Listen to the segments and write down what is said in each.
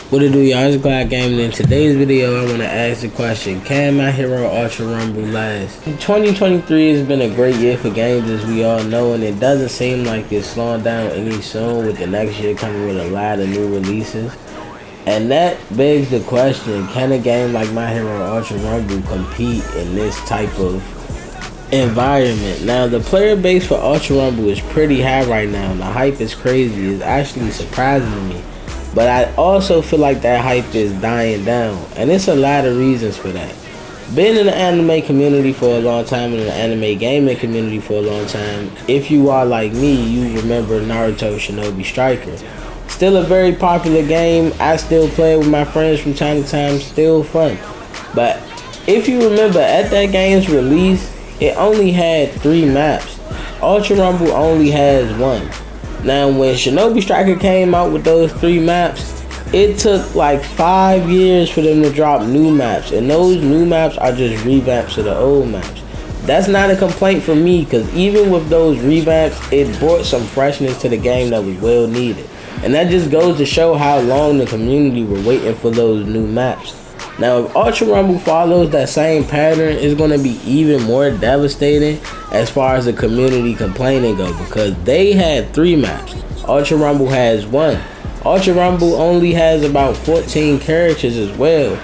What it do, y'all? It's Glad Gaming. In today's video, I want to ask the question: can My Hero Ultra Rumble last? 2023 has been a great year for games, as we all know, and it doesn't seem like it's slowing down any soon, with the next year coming with a lot of new releases. And that begs the question: can a game like My Hero Ultra Rumble compete in this type of environment? Now, the player base for Ultra Rumble is pretty high right now. The hype is crazy. It's actually surprising to me. But I also feel like that hype is dying down. And it's a lot of reasons for that. Been in the anime community for a long time, and in the anime gaming community for a long time. If you are like me, you remember Naruto Shinobi Striker. Still a very popular game. I still play it with my friends from time to time. Still fun. But if you remember, at that game's release, it only had 3 maps. Ultra Rumble only has 1. Now, when Shinobi Striker came out with those 3 maps, it took like 5 years for them to drop new maps. And those new maps are just revamps of the old maps. That's not a complaint for me, because even with those revamps, it brought some freshness to the game that was well needed. And that just goes to show how long the community were waiting for those new maps. Now, if Ultra Rumble follows that same pattern, it's going to be even more devastating as far as the community complaining go, because they had 3 maps. Ultra Rumble has 1. Ultra Rumble only has about 14 characters as well.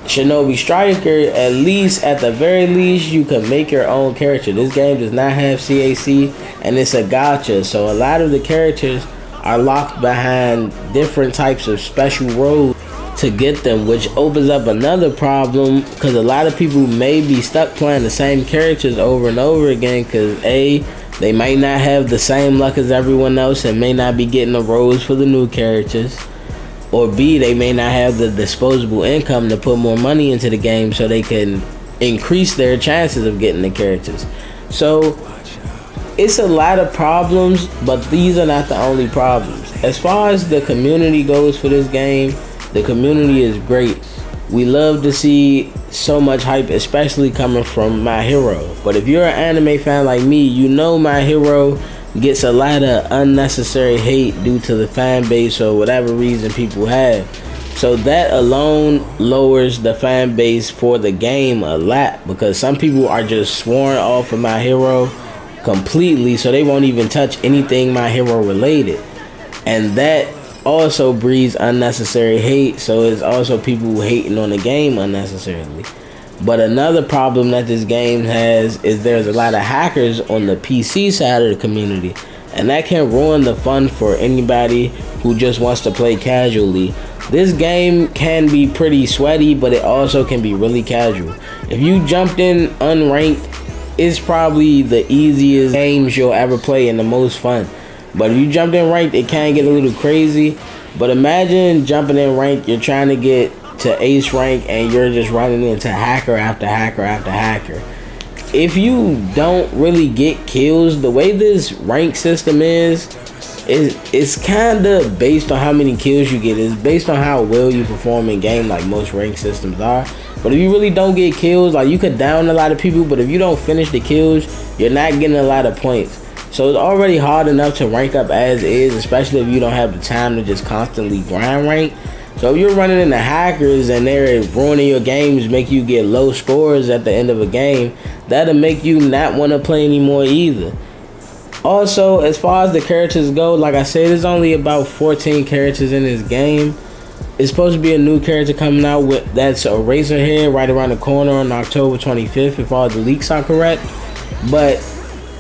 Shinobi Striker, at the very least, you can make your own character. This game does not have CAC, and it's a gacha, so a lot of the characters are locked behind different types of special roles to get them, which opens up another problem, because a lot of people may be stuck playing the same characters over and over again, because A, they might not have the same luck as everyone else and may not be getting the roles for the new characters, or B, they may not have the disposable income to put more money into the game so they can increase their chances of getting the characters. So it's a lot of problems, but these are not the only problems. As far as the community goes for this game, the community is great. We love to see so much hype, especially coming from My Hero. But if you're an anime fan like me, you know My Hero gets a lot of unnecessary hate due to the fan base or whatever reason people have. So that alone lowers the fan base for the game a lot, because some people are just sworn off of My Hero completely, so they won't even touch anything My Hero related. And that also breeds unnecessary hate, so it's also people hating on the game unnecessarily. But another problem that this game has is there's a lot of hackers on the PC side of the community, and that can ruin the fun for anybody who just wants to play casually. This game can be pretty sweaty, but it also can be really casual. If you jumped in unranked, it's probably the easiest games you'll ever play and the most fun. But if you jumped in ranked, it can get a little crazy. But imagine jumping in rank, you're trying to get to ace rank, and you're just running into hacker after hacker after hacker. If you don't really get kills, the way this rank system is it's kind of based on how many kills you get. It's based on how well you perform in game, like most rank systems are. But if you really don't get kills, like, you could down a lot of people, but if you don't finish the kills, you're not getting a lot of points. So it's already hard enough to rank up as is, especially if you don't have the time to just constantly grind rank. So if you're running into hackers and they're ruining your games, make you get low scores at the end of a game, that'll make you not want to play anymore either. Also, as far as the characters go, like I said, there's only about 14 characters in this game. It's supposed to be a new character coming out with that's Eraserhead right around the corner on October 25th, if all the leaks are correct. But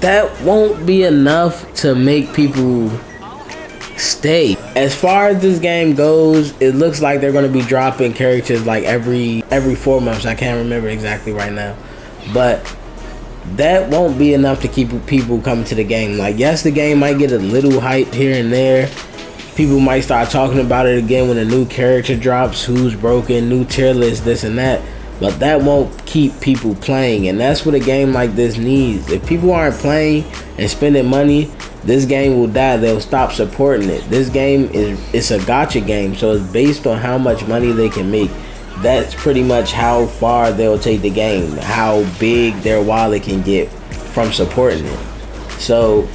that won't be enough to make people stay. As far as this game goes, it looks like they're going to be dropping characters like every 4 months. I can't remember exactly right now, but that won't be enough to keep people coming to the game. Like, yes, the game might get a little hype here and there. People might start talking about it again when a new character drops, who's broken, new tier list, this and that. But that won't keep people playing, and that's what a game like this needs. If people aren't playing and spending money, this game will die. They'll stop supporting it. This game it's a gacha game, so it's based on how much money they can make. That's pretty much how far they'll take the game, how big their wallet can get from supporting it. So,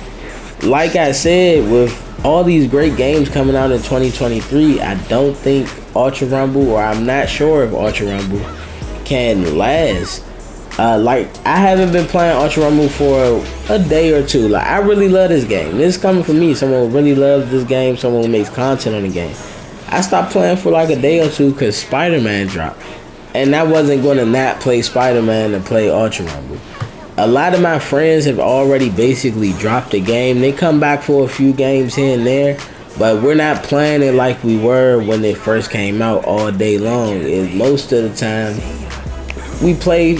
like I said, with all these great games coming out in 2023, I don't think Ultra Rumble, or I'm not sure if Ultra Rumble can last. Like, I haven't been playing Ultra Rumble for a day or two. Like, I really love this game. This is coming from me, someone who really loves this game, someone who makes content on the game. I stopped playing for like a day or two because Spider-Man dropped. And I wasn't going to not play Spider-Man to play Ultra Rumble. A lot of my friends have already basically dropped the game. They come back for a few games here and there, but we're not playing it like we were when it first came out all day long. And most of the time, we play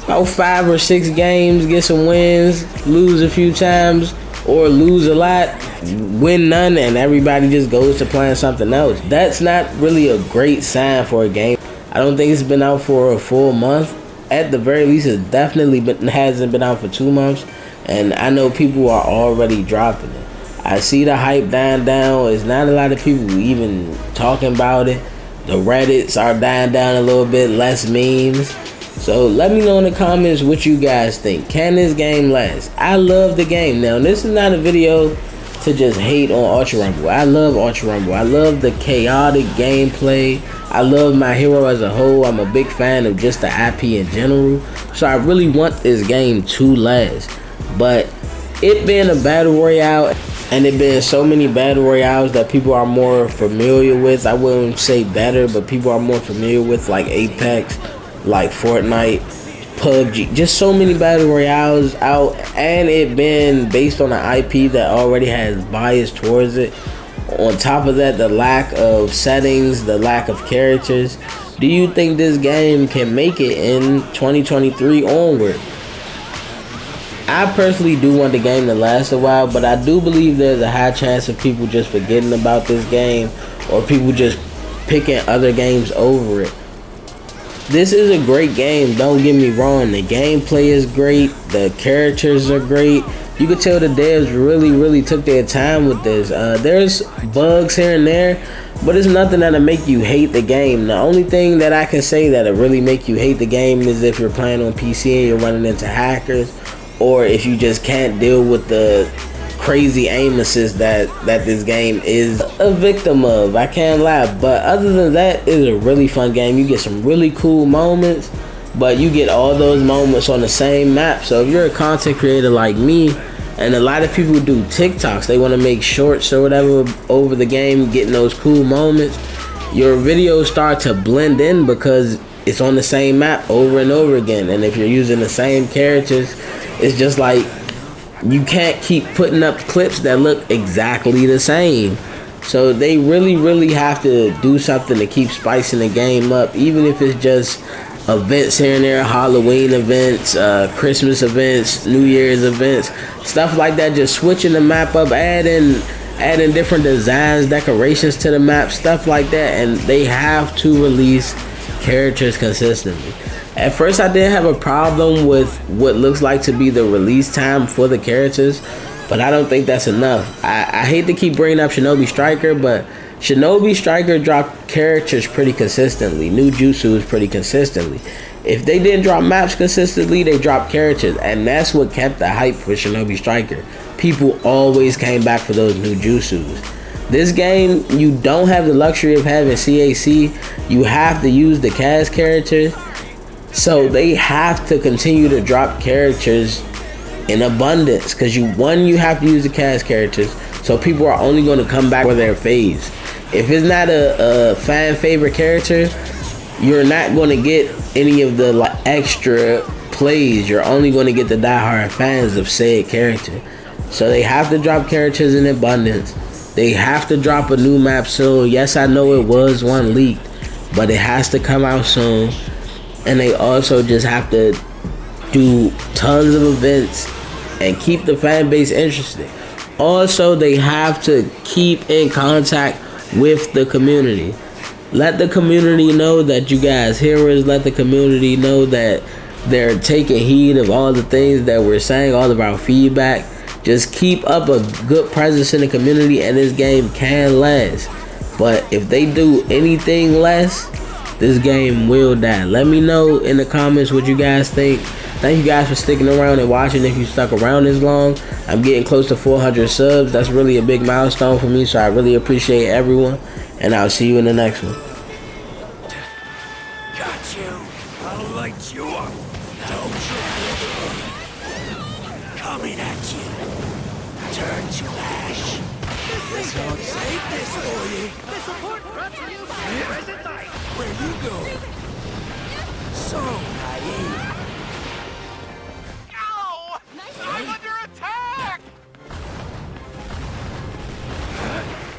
about 5 or 6 games, get some wins, lose a few times, or lose a lot, win none, and everybody just goes to playing something else. That's not really a great sign for a game. I don't think it's been out for a full month. At the very least, it definitely hasn't been out for 2 months, and I know people are already dropping it. I see the hype dying down. There's not a lot of people even talking about it. The Reddits are dying down a little bit, less memes. So let me know in the comments what you guys think. Can this game last? I love the game. Now, this is not a video to just hate on Ultra Rumble. I love Ultra Rumble. I love the chaotic gameplay. I love My Hero as a whole. I'm a big fan of just the IP in general. So I really want this game to last. But it being a battle royale, and it being so many battle royales that people are more familiar with, I wouldn't say better, but people are more familiar with, like Apex, like Fortnite, PUBG, just so many battle royales out, and it being based on an IP that already has bias towards it. On top of that, the lack of settings, the lack of characters. Do you think this game can make it in 2023 onward? I personally do want the game to last a while, but I do believe there's a high chance of people just forgetting about this game, or people just picking other games over it. This is a great game, don't get me wrong. The gameplay is great, the characters are great. You could tell the devs really took their time with this. There's bugs here and there, but it's nothing that'll make you hate the game. The only thing that I can say that'll really make you hate the game is if you're playing on PC and you're running into hackers, or if you just can't deal with the crazy aim assist that this game is a victim of. I can't lie, but other than that, it's a really fun game. You get some really cool moments, but you get all those moments on the same map. So if you're a content creator like me, and a lot of people do TikToks, they want to make shorts or whatever over the game, getting those cool moments, your videos start to blend in because it's on the same map over and over again. And if you're using the same characters, it's just like you can't keep putting up clips that look exactly the same. So they really have to do something to keep spicing the game up, even if it's just events here and there, Halloween events, Christmas events, New Year's events, stuff like that. Just switching the map up, adding different designs, decorations to the map, stuff like that. And they have to release characters consistently. At first, I did have a problem with what looks like to be the release time for the characters, but I don't think that's enough. I hate to keep bringing up Shinobi Striker, but Shinobi Striker dropped characters pretty consistently, new jutsus pretty consistently. If they didn't drop maps consistently, they dropped characters, and that's what kept the hype for Shinobi Striker. People always came back for those new jutsus. This game, you don't have the luxury of having CAC. You have to use the cast characters. So they have to continue to drop characters in abundance, because you have to use the cast characters, so people are only going to come back for their faves. If it's not a fan favorite character, you're not going to get any of the extra plays. You're only going to get the diehard fans of said character. So they have to drop characters in abundance. They have to drop a new map soon. Yes, I know it was one leaked, but it has to come out soon. And they also just have to do tons of events and keep the fan base interested. Also, they have to keep in contact with the community. Let the community know that you guys hear us. Let the community know that they're taking heed of all the things that we're saying, all of our feedback. Just keep up a good presence in the community, and this game can last. But if they do anything less, this game will die. Let me know in the comments what you guys think. Thank you guys for sticking around and watching. If you stuck around this long, I'm getting close to 400 subs. That's really a big milestone for me, so I really appreciate everyone. And I'll see you in the next one. Got you. I'll light you up. Don't you? Coming at you. Turn to ash. This won't save this for you. The support brought to you by Present Night. Where you going? So naive. Ow! I'm under attack!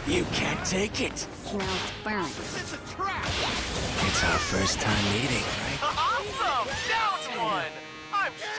You can't take it. Smells burnt. It's a trap! It's our first time meeting, right? Awesome! Down one! I'm shocked!